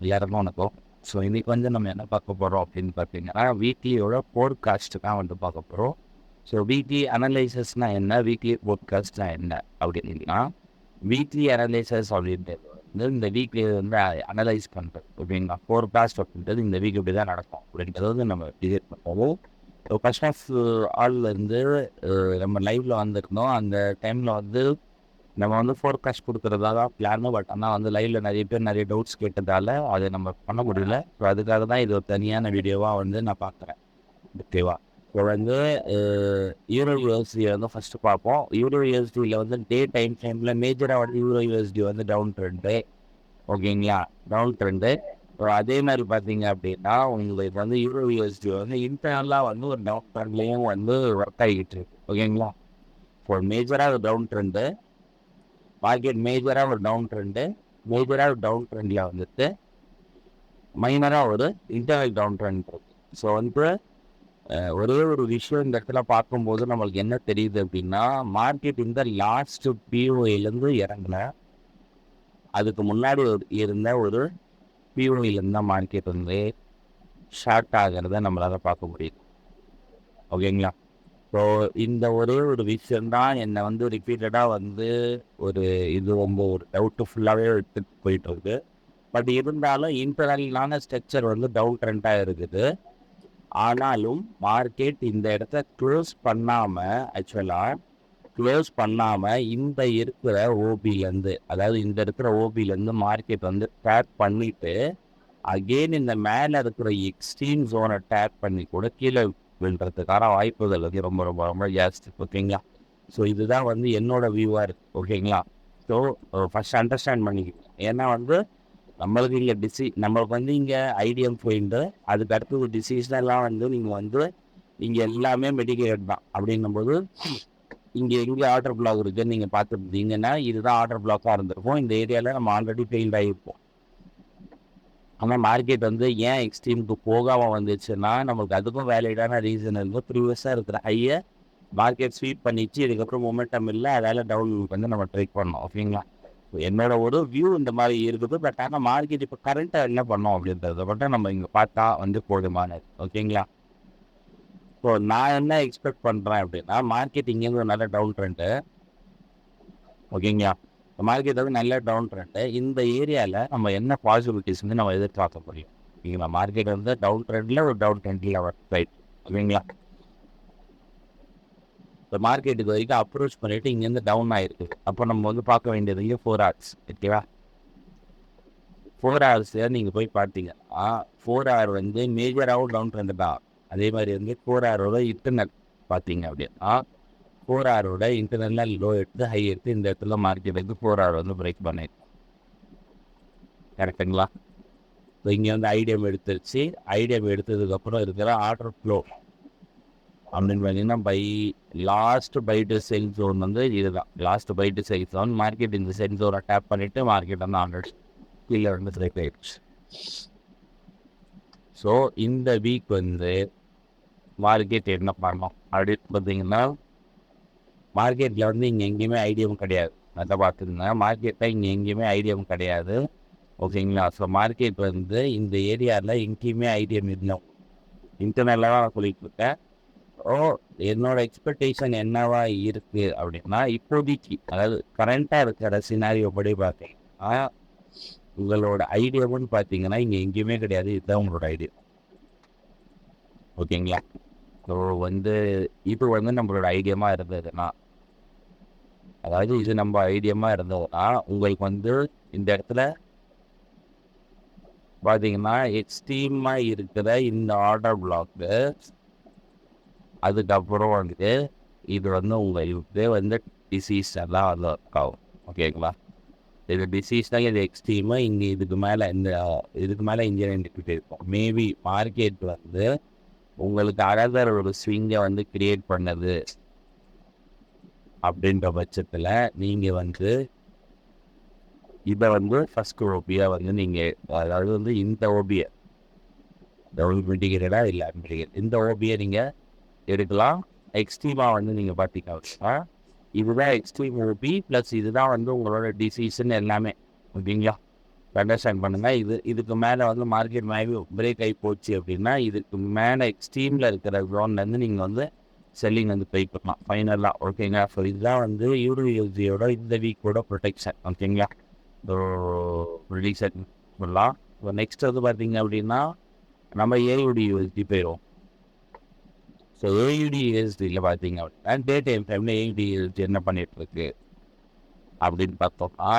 எல்லாருக்கும் வணக்கம். ஸோ இன்றைக்கி வந்து நம்ம என்ன பார்க்க போகிறோம் அப்படின்னு பார்த்தீங்கன்னா, வீக்லியோட போட்காஸ்ட் தான் வந்து பார்க்க போகிறோம். ஸோ வீக்லி அனலைசஸ்னால் என்ன, வீக்லி போட்காஸ்ட்னால் என்ன அப்படின்னா, வீக்லி அனலைசஸ் அப்படின்றது வந்து இந்த வீக்லி வந்து அனலைஸ் பண்ணுறது ஓகேங்களா. போட்காஸ்ட் அப்படின்றது இந்த வீக் இப்படி தான் நடக்கும் அப்படின்றது வந்து நம்ம டிசைட் பண்ணுவோம். ஸோ ஃபர்ஸ்ட் ஆஃப் ஆல்லேருந்து நம்ம லைவில் வந்திருந்தோம். அந்த டைமில் வந்து நம்ம வந்து ஃபோர்காஸ்ட் கொடுக்குறதா தான் பிளான். பட் ஆனால் வந்து லைவில் நிறைய பேர் நிறைய டவுட்ஸ் கேட்டதால் அதை நம்ம பண்ண முடியல. ஸோ அதுக்காக தான் இது ஒரு தனியான வீடியோவாக வந்து நான் பார்க்குறேன். ஓகேவா. இப்போ வந்து யூரோயூஎஸ்டி வந்து ஃபஸ்ட்டு பார்ப்போம். யூரோயூஎஸ்டியில் வந்து டே டைமில் மேஜராக வந்து யூரோயூஎஸ்டி வந்து டவுன் ட்ரெண்டு ஓகேங்களா, டவுன் ட்ரெண்டு. ஸோ அதே மாதிரி பார்த்தீங்க அப்படின்னா உங்களுக்கு வந்து யூரோயூஎஸ்டி வந்து இன்டர்னலாக வந்து ஒரு டவுன் ட்ரெண்ட்லேயும் வந்து ஒர்க் ஆகிட்டு இருக்கு ஓகேங்களா. இப்போ மேஜராக ஒரு டவுன் ட்ரெண்டு, மார்க்கெட் மேஜராக ஒரு டவுன் ட்ரெண்டு, மேஜராக ஒரு டவுன் ட்ரெண்டில் வந்துட்டு மைனராக ஒரு இன்டர்னல் டவுன் ட்ரெண்ட் இருக்குது. ஸோ வந்து ஒரே ஒரு விஷயம் இந்த இடத்துல பார்க்கும்போது நம்மளுக்கு என்ன தெரியுது அப்படின்னா, மார்க்கெட் இந்த லாஸ்ட் பிஓயிலேருந்து இறங்கல, அதுக்கு முன்னாடி இருந்த ஒரு பிஓயிலேருந்து தான் மார்க்கெட் வந்து ஷார்ட் ஆகிறத நம்மளால் பார்க்க முடியுது ஓகேங்களா. ஸோ இந்த ஒரே ஒரு விஷயந்தான் என்னை வந்து ரிப்பீட்டடாக வந்து இது ரொம்ப ஒரு டவுட்டு ஃபுல்லாகவே எடுத்துகிட்டு போயிட்டு இருக்குது. பட் இருந்தாலும் இன்டர்னலான ஸ்ட்ரக்சர் வந்து டவுன் ட்ரெண்டாக இருக்குது. ஆனாலும் மார்க்கெட் இந்த இடத்த க்ளோஸ் பண்ணாமல் இந்த இருக்கிற ஓபிலேருந்து, அதாவது இந்த இருக்கிற ஓபிலேருந்து மார்க்கெட் வந்து டேப் பண்ணிவிட்டு அகெயின் இந்த மேலே இருக்கிற எக்ஸ்ட்ரீம் ஜோனை டேப் பண்ணி கூட கீழே விழுறதுக்கான வாய்ப்புகள் வந்து ரொம்ப ரொம்ப ரொம்ப ஜாஸ்தி ஓகேங்களா. ஸோ இதுதான் வந்து என்னோட வியூவாக இருக்குது ஓகேங்களா. ஸோ ஃபஸ்ட் அண்டர்ஸ்டாண்ட் பண்ணிக்கணும். ஏன்னா வந்து நம்மளுக்கு இங்கே நம்மளுக்கு வந்து இங்கே ஐடிஎம் போயிட்டு அதுக்கு அடுத்து ஒரு டிசீஸ்லாம் வந்து நீங்கள் வந்து இங்கே எல்லாமே மெடிக்கேட் தான். அப்படிங்கும்போது இங்கே எங்கே ஆர்டர் பிளாக் இருக்குதுன்னு நீங்கள் பார்த்துருந்தீங்கன்னா இதுதான் ஆர்டர் பிளாக்காக இருந்திருக்கும். இந்த ஏரியாவில் நம்ம ஆல்ரெடி ஃபெயில்ட் ஆகிருப்போம். ஆனால் மார்க்கெட் வந்து ஏன் எக்ஸ்ட்ரீமுக்கு போகாமல் வந்துச்சுன்னா நம்மளுக்கு அதுக்கும் வேலிடான ரீசன் இருக்கும். ப்ரீவியஸாக இருக்கிற ஹையை மார்க்கெட் ஸ்வீப் பண்ணிச்சு, இதுக்கப்புறம் மொமெண்டம் இல்லை, அதால் டவுன் வந்து நம்ம ட்ரேக் பண்ணோம் ஓகேங்களா. என்னோட ஒரு வியூ இந்த மாதிரி இருக்குது. பட் ஆனால் மார்க்கெட் இப்போ கரண்ட்டாக என்ன பண்ணோம் அப்படின்றத மட்டும் நம்ம இங்கே பார்த்தா வந்து போதுமானது ஓகேங்களா. ஸோ நான் என்ன எக்ஸ்பெக்ட் பண்ணுறேன் அப்படின்னா, மார்க்கெட் இங்கேருந்து ஒரு நல்ல டவுன் ட்ரெண்டு ஓகேங்களா. மார்க்கெட் வந்து நல்ல டவுன் ட்ரெண்டு. இந்த ஏரியாவில் நம்ம என்ன பாசிபிலிட்டிஸ் வந்து நம்ம எதிர்பார்க்க முடியும் ஓகேங்களா. மார்க்கெட் வந்து டவுன் ட்ரெண்டில் ஒரு டவுன் ட்ரெண்டில் ரைட் ஓகேங்களா. இப்போ மார்க்கெட் இது வரைக்கும் அப்ரோச் பண்ணிவிட்டு இங்கேருந்து டவுன் ஆகிருக்கு. அப்போ நம்ம வந்து பார்க்க வேண்டியது இங்கே 4 hours ஓகேவா. 4 hours நீங்கள் போய் பார்த்தீங்கன்னா 4 hour வந்து மேஜராகவும் டவுன் ட்ரெண்டு தான். அதே மாதிரி வந்து 4 hour இன்டர்னல் பார்த்தீங்க அப்படின்னா 4 hour இன்டர்னல் லோ எடுத்து ஹை எடுத்து இந்த இடத்துல மார்க்கெட் வந்து 4 hour வந்து பிரேக் பண்ணிடுச்சு கரெக்டுங்களா. ஸோ இங்கே வந்து ஐடிஎம் எடுத்துருச்சு. ஐடிஎம் எடுத்ததுக்கப்புறம் இருக்கிற ஆர்டர் ஃப்ளோ அப்படின்னு பார்த்தீங்கன்னா last buy to sell zone வந்து இதுதான். Last buy to sell zone market இந்த செல் ஜோனை டேப் பண்ணிவிட்டு மார்க்கெட் வந்து 100 கீழே வந்து பிரேக் ஆகிடுச்சு. ஸோ இந்த வீக் வந்து மார்க்கெட் என்ன பண்ணோம் அப்படின்னு பார்த்தீங்கன்னா, மார்க்கெட்டில் வந்து இங்கே எங்கேயுமே ஐடியம் கிடையாது. அதை பார்த்துருந்தேன். மார்க்கெட்டில் இங்கே எங்கேயுமே ஐடியம் கிடையாது ஓகேங்களா. ஸோ மார்க்கெட் வந்து இந்த ஏரியாவில் எங்கேயுமே ஐடியம் இல்லை. இன்டர்னலாக நான் சொல்லிட்டு இருக்கேன். என்னோட எக்ஸ்பெக்டேஷன் என்னவா இருக்குது அப்படின்னா, இப்போதைக்கு அதாவது கரண்ட்டாக இருக்கிற சினாரியோ படி பார்த்தீங்கன்னா உங்களோட ஐடியாவுன்னு பார்த்தீங்கன்னா இங்கே எங்கேயுமே கிடையாது. இதுதான் உங்களோட ஐடியா ஓகேங்களா. ஸோ வந்து இது வந்து நம்மளோட ஐடியமாக இருந்ததுன்னா, அதாவது இது நம்ம ஐடியமாக இருந்ததுன்னா உங்களுக்கு வந்து இந்த இடத்துல பார்த்தீங்கன்னா எக்ஸ்ட்ரீமாக இருக்கிற இந்த ஆர்டர் பிளாக்கு, அதுக்கப்புறம் வந்து இது வந்து உங்களுக்கு வந்து டிசீஸ் எல்லாம் வந்து ஒர்க் ஆகும் ஓகேங்களா. இது டிசீஸ் தான், இது எக்ஸ்ட்ரீமாக இங்கே இதுக்கு மேலே இன்ஜினியரிங் டிகிரி இருக்கும். மேபி மார்க்கெட் வந்து உங்களுக்கு அழகர் ஒரு ஸ்விங்கை வந்து கிரியேட் பண்ணது அப்படின்ற பட்சத்தில் நீங்கள் வந்து இதை வந்து ஃபஸ்ட் ஓபியை வந்து நீங்கள், அதாவது வந்து இந்த ஓபியை டபுள் மிட்டிகேட்டடாக இல்லை மிட்டிகேட், இந்த ஓபியை நீங்கள் எடுக்கலாம். எக்ஸ்ட்ரீமாக வந்து நீங்கள் பார்த்தீங்கன்னா இதுதான் எக்ஸ்ட்ரீம் ஓபி ப்ளஸ் இதுதான் வந்து உங்களோட டிசீஸ்ன்னு எல்லாமே ஓகேங்களா. அண்டர்ஸ்டாண்ட் பண்ணுங்கள். இதுக்கு மேலே வந்து மார்க்கெட் பிரேக் ஆகி போச்சு அப்படின்னா இதுக்கு மேலே எக்ஸ்ட்ரீமில் இருக்கிற ஜோன்லேருந்து நீங்கள் வந்து செல்லிங் வந்து ட்ரை பண்ணலாம் ஃபைனலாக. ஓகேங்களா? ஸோ இதுதான் வந்து யூரோட இந்த வீக்கோட ப்ரொடெக்ஷன். ஓகேங்களா? ஸோ ரிலீசன் சொல்லலாம். இப்போ நெக்ஸ்ட் வந்து பார்த்தீங்க அப்படின்னா நம்ம ஏயுடியூஎஸ்டி போயிடும். ஸோ ஏயுடியூஎஸ்டியில் பார்த்தீங்க அப்படின்னா டே டைம் டைமில் ஏயுடியூஎஸ்டி என்ன பண்ணிட்டு இருக்கு அப்படின்னு பார்த்தோம்னா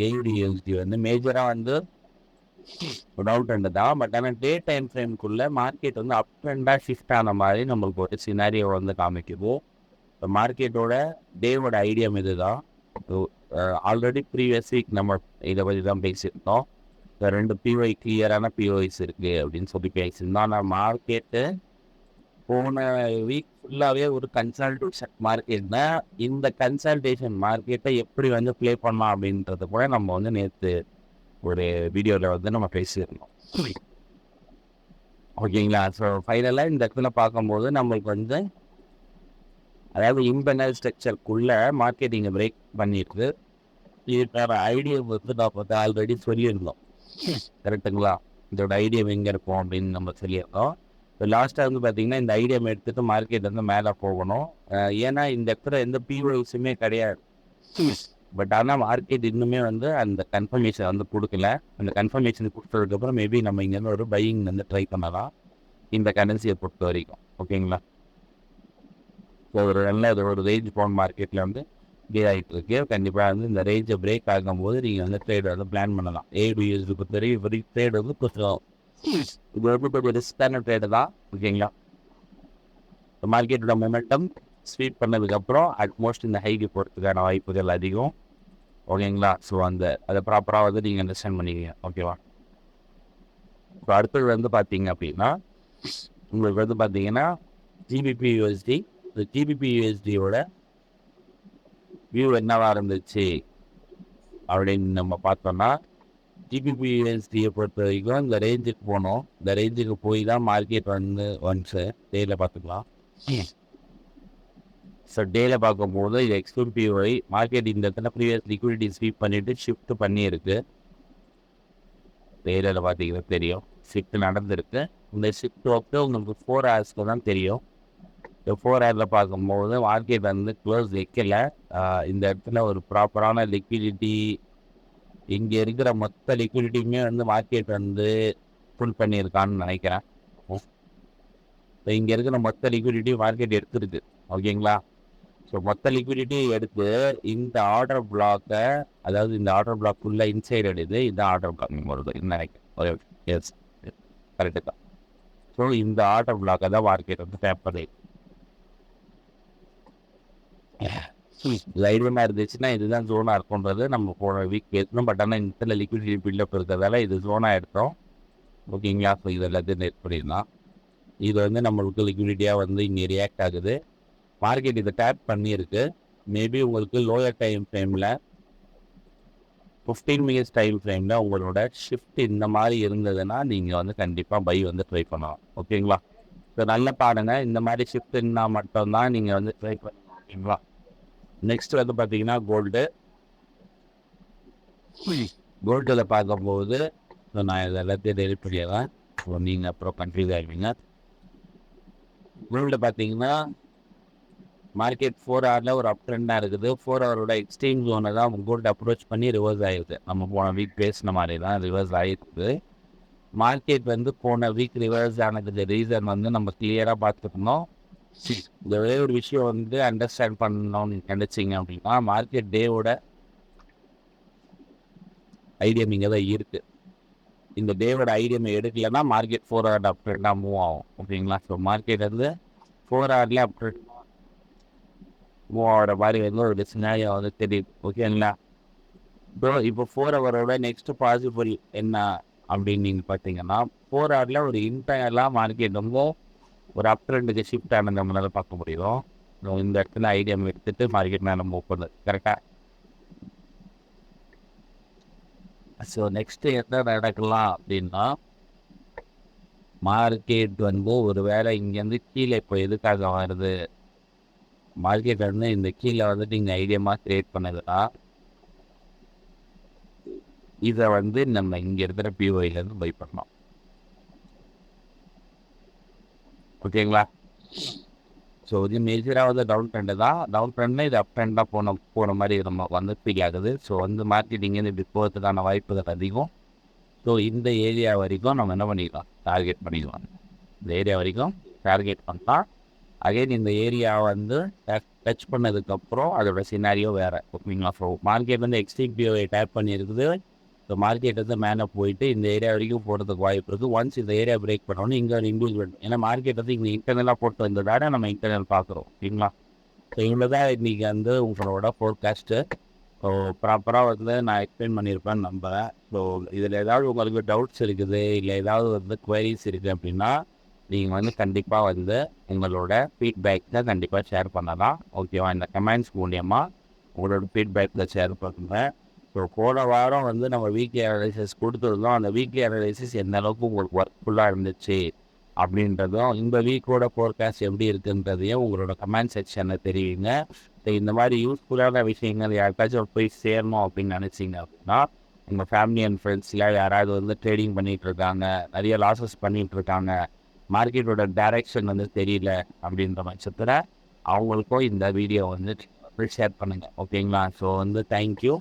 ஏயுடியூஎஸ்டி வந்து மேஜராக வந்து டவுட் அண்ட் தான். பட் ஆனால் டே டைம் ஃப்ரேம்குள்ளே மார்க்கெட் வந்து அப் அண்டாக ஷிஃப்ட் ஆன மாதிரி நம்மளுக்கு ஒரு சினாரியோ வந்து காமிக்குது. இப்போ மார்க்கெட்டோட டேவோட ஐடியா இது தான். ஆல்ரெடி ப்ரீவியஸ் வீக் நம்ம இதை பற்றி தான் பேசியிருந்தோம். இப்போ 2 பிஒய் கிளியரான பிஓஐஸ் இருக்குது அப்படின்னு சொல்லி பேசியிருந்தோம். ஆனால் மார்க்கெட்டு போன வீக் ஃபுல்லாகவே ஒரு கன்சல்டேஷன் மார்க்கெட்னா இந்த கன்சல்டேஷன் மார்க்கெட்டை எப்படி வந்து ப்ளே பண்ணலாம் அப்படின்றத கூட நம்ம வந்து நேற்று ஒரு வீடியோவில் வந்து நம்ம பேசியிருந்தோம். ஓகேங்களா? ஸோ ஃபைனலாக இந்த இடத்துல பார்க்கும்போது நம்மளுக்கு வந்து அதாவது இம்பெனல் ஸ்ட்ரக்சருக்குள்ளே மார்க்கெட்டிங்கை பிரேக் பண்ணிட்டு இதுக்கான ஐடியா வந்து நான் வந்து ஆல்ரெடி சொல்லியிருந்தோம். கரெக்டுங்களா? இதோட ஐடியா எங்கே இருக்கும் அப்படின்னு நம்ம சொல்லியிருந்தோம். இப்போ லாஸ்ட்டாக வந்து பார்த்திங்கன்னா இந்த ஐடியா எடுத்துகிட்டு மார்க்கெட் வந்து மேலே போகணும். ஏன்னா இந்த இடத்துல எந்த பிஓஸுமே கிடையாது. பட் ஆனால் மார்க்கெட் இன்னுமே வந்து அந்த கன்ஃபர்மேஷன் வந்து கொடுக்கல. அந்த கன்ஃபர்மேஷன் கொடுத்ததுக்கப்புறம் மேபி நம்ம இங்கேருந்து ஒரு பையிங் வந்து ட்ரை பண்ணலாம் இந்த கரன்சியை பொறுத்த வரைக்கும். ஓகேங்களா? ஸோ ஒரு நல்ல ஒரு ரேஞ்ச் பவுண்ட் மார்க்கெட்டில் வந்து டே ஆகிட்டு இருக்கு. கண்டிப்பாக வந்து இந்த ரேஞ்சை பிரேக் ஆகும்போது நீங்கள் வந்து ட்ரேட் வந்து பிளான் பண்ணலாம். ஏடியூஎஸ்டி பொறுத்த வரைக்கும் ட்ரேட் வந்து கொஞ்சம் இது வந்து கொஞ்சம் ரிஸ்கான ட்ரேடு தான். ஓகேங்களா? மார்க்கெட்டோட மொமெண்டம் ஸ்வீப் பண்ணதுக்கப்புறம் அட்மோஸ்ட் இந்த ஹைக்கு போகிறதுக்கான வாய்ப்புகள் அதிகம். ஓகேங்களா? ஸோ அதை ப்ராப்பராக வந்து நீங்கள் அண்டர்ஸ்டாண்ட் பண்ணிக்கங்க. ஓகேவா? இப்போ அடுத்தது வந்து பார்த்தீங்க அப்படின்னா உங்களுக்கு வந்து பார்த்தீங்கன்னா ஜிபிபியூஎஸ்டி. இந்த ஜிபிபியூஎஸ்டியோட வியூ என்னவா இருந்துச்சு அப்படின்னு நம்ம பார்த்தோம்னா ஜிபிபியூஎஸ்டியை பொறுத்த வரைக்கும் இந்த ரேஞ்சுக்கு போனோம். இந்த ரேஞ்சுக்கு போய் தான் மார்க்கெட் வந்து ஒன்ஸு டேயில் பார்த்துக்கலாம். ஸோ டேயில் பார்க்கும்போது இது எக்ஸ்க்ளூசிவ் மார்க்கெட் இந்த இடத்துல ப்ரீவியஸ் லிக்விடிட்டி ஸ்வீப் பண்ணிவிட்டு ஷிஃப்ட் பண்ணியிருக்கு. டேயில் பார்த்தீங்கன்னா தெரியும் ஷிஃப்ட் நடந்திருக்கு. இந்த ஷிஃப்ட் வந்து உங்களுக்கு 4 hours தான் தெரியும். இந்த 4 hours பார்க்கும்போது மார்க்கெட் வந்து க்ளோஸ் வைக்கல. இந்த இடத்துல ஒரு ப்ராப்பரான லிக்விடிட்டி இங்கே இருக்கிற மொத்த லிக்விடிட்டியுமே வந்து மார்க்கெட் வந்து ஃபுல் பண்ணியிருக்கான்னு நினைக்கிறேன். இப்போ இங்கே இருக்கிற மொத்த லிக்விடிட்டி மார்க்கெட் எடுத்துருக்கு. ஓகேங்களா? ஸோ மொத்த லிக்விடிட்டி எடுத்து இந்த ஆர்டர் பிளாக்கை அதாவது இந்த ஆர்டர் பிளாக் ஃபுல்லாக இன்சைட் எடுத்து இந்த ஆர்டர் பிளாக் வருது நினைக்கிறேன். எஸ் கரெக்டு தான். ஸோ இந்த ஆர்டர் பிளாக்கை தான் மார்க்கெட் வந்து டேப் பண்ணி லைவமாக இருந்துச்சுன்னா இதுதான் ஜோனாக இருக்குன்றது நம்ம போன வீக் பேசணும். பட் ஆனால் இந்த லிக்விடிட்டி பில்டப் இருக்கிறதால இது ஜோனாக எடுத்தோம். ஓகேங்களா? ஸோ இது எல்லாத்தையும் நெட் பண்ணிடலாம். இது வந்து நம்மளுக்கு லிக்விடிட்டியாக வந்து இங்கே ரியாக்ட் ஆகுது. மார்க்கெட் இதை டேப் பண்ணியிருக்கு. மேபி உங்களுக்கு லோயர் டைம் ஃப்ரேமில் 15 minutes டைம் ஃப்ரேமில் உங்களோட ஷிஃப்ட் இந்த மாதிரி இருந்ததுன்னா நீங்கள் வந்து கண்டிப்பாக பை வந்து ட்ரை பண்ணலாம். ஓகேங்களா? ஸோ நல்ல பாருங்கள். இந்த மாதிரி ஷிஃப்ட் இருந்தால் மட்டும்தான் நீங்கள் வந்து ட்ரை பண்ணலாம். ஓகேங்களா? நெக்ஸ்ட் வந்து பார்த்தீங்கன்னா கோல்டில் பார்க்கும்போது ஸோ நான் இதை எல்லாத்தையும் டெலிட் பண்ணிடுறேன். ஸோ நீங்கள் அப்புறம் கன்ஃபியூஸ் ஆகிடுவீங்க. கோல்டில் பார்த்தீங்கன்னா மார்க்கெட் 4 hourல ஒரு அப் ட்ரெண்டாக இருக்குது. 4 hourோட எக்ஸ்ட்ரீம் ஜோனை தான் கோல்டு அப்ரோச் பண்ணி ரிவர்ஸ் ஆகிருக்கு. நம்ம போன வீக் பேசின மாதிரி தான் ரிவர்ஸ் ஆகிருக்குது. மார்க்கெட் வந்து போன வீக் ரிவர்ஸ் ஆனதுக்கு ரீசன் வந்து நம்ம கிளியராக பார்த்துக்கணும். இந்த ஒரே ஒரு விஷயம் வந்து அண்டர்ஸ்டாண்ட் பண்ணணும்னு நினச்சிங்க அப்படின்னா மார்க்கெட் டேவோட ஐடியா இங்கே தான் இருக்குது. இந்த டேவோட ஐடியா எடுக்கலைன்னா மார்க்கெட் 4 hour அப் ட்ரெண்டாக மூவ் ஆகும். ஓகேங்களா? ஸோ மார்க்கெட் வந்து 4 hourலேயே அப் ட்ரெண்ட் மூவ் ஆகிற மாதிரி வந்து ஒரு சினாரியோ வந்து தெரியுது. ஓகேங்களா? இப்போ 4 hourோட நெக்ஸ்ட் பாசிபிள் என்ன அப்படின்னு நீங்கள் பார்த்தீங்கன்னா 4 hourல ஒரு இன்டர்னலாக மார்க்கெட் வந்து ஒரு அப் ட்ரெண்டுக்கு ஷிஃப்ட் ஆனது நம்மளால பார்க்க முடியும். இந்த இடத்துல ஐடியா எடுத்துட்டு மார்க்கெட் மேலே மூவ் பண்ணுது. கரெக்டாக? ஸோ நெக்ஸ்ட்டு என்ன நடக்கலாம் அப்படின்னா மார்க்கெட் வந்து ஒரு வேளை இங்கேருந்து கீழே இப்போ எதுக்காக வருது மார்க்கெட் வந்து இந்த கீழே வந்துட்டு இங்கே ஐடியமாக க்ரியேட் பண்ணதுன்னா இதை வந்து நம்ம இங்கே இருக்கிற பிஓஐலேருந்து பை பண்ணலாம். ஓகேங்களா? ஸோ இது மேஜராக வந்து டவுன் ட்ரெண்டு தான். டவுன் ட்ரெண்டில் இது அப் ட்ரெண்டாக போன மாதிரி நம்ம வந்து ஃபீல் ஆகுது. ஸோ வந்து மார்க்கெட்டிங் இப்படி போகிறதுக்கான வாய்ப்புகள் அதிகம். ஸோ இந்த ஏரியா வரைக்கும் நம்ம என்ன பண்ணிக்கலாம், டார்கெட் பண்ணிக்கலாம். இந்த ஏரியா வரைக்கும் டார்கெட் பண்ணலாம். அகைன் இந்த ஏரியா வந்து டச் பண்ணதுக்கப்புறம் அதோட சினாரியோ வேறு. ஓகேங்களா? ஸோ மார்க்கெட் வந்து எக்ஸ்ட்ரீம் பிஓஐ டேப் பண்ணியிருக்குது. ஸோ மார்க்கெட் வந்து மேலே போயிட்டு இந்த ஏரியா வரைக்கும் போகிறதுக்கு வாய்ப்பு இருக்குது. ஒன்ஸ் இந்த ஏரியா பிரேக் பண்ணோன்னு இங்கே ஒரு இண்டிவிஜுவல், ஏன்னா மார்க்கெட் வந்து இங்கே இன்டர்னலாக போட்டு வந்ததால நம்ம இன்டர்னல் பார்க்குறோம். ஓகேங்களா? ஸோ இவ்வளோ தான் இன்றைக்கி வந்து உங்களோட ஃபோர்காஸ்ட்டு. ஸோ ப்ராப்பராக வந்து நான் எக்ஸ்பிளைன் பண்ணியிருப்பேன்னு நம்புகிறேன். ஸோ இதில் ஏதாவது உங்களுக்கு டவுட்ஸ் இருக்குது, இல்லை ஏதாவது வந்து குவரிஸ் இருக்குது அப்படின்னா நீங்கள் வந்து கண்டிப்பாக வந்து உங்களோட ஃபீட்பேக்கை கண்டிப்பாக ஷேர் பண்ணலாம். ஓகேவா? இந்த கமெண்ட்ஸ் மூலியமாக உங்களோட ஃபீட்பேக்கில் ஷேர் பண்ணுங்கள். ஸோ போன வாரம் வந்து நம்ம வீக்லி அனலைசிஸ் கொடுத்துருந்தோம். அந்த வீக்லி அனலைசிஸ் எந்த அளவுக்கு உங்களுக்கு ஒர்க்ஃபுல்லாக இருந்துச்சு அப்படின்றதும், இந்த வீக்கோட ஃபோர்காஸ்ட் எப்படி இருக்குன்றதையும் உங்களோட கமெண்ட் செக்ஷனில் தெரிவிங்க. ஸோ இந்த மாதிரி யூஸ்ஃபுல்லான விஷயங்கள் யாருக்காச்சும் போய் சேரணும் அப்படின்னு நினச்சிங்க அப்படின்னா, உங்கள் ஃபேமிலி அண்ட் ஃப்ரெண்ட்ஸில் யாராவது வந்து ட்ரேடிங் பண்ணிகிட்டு இருக்காங்க, நிறைய லாஸஸ் பண்ணிகிட்டு இருக்காங்க, மார்க்கெட்டோட டைரக்ஷன் வந்து தெரியல அப்படின்ற பட்சத்தில் அவங்களுக்கும் இந்த வீடியோ வந்து ஷேர் பண்ணுங்கள். ஓகேங்களா? ஸோ வந்து தேங்க்யூ.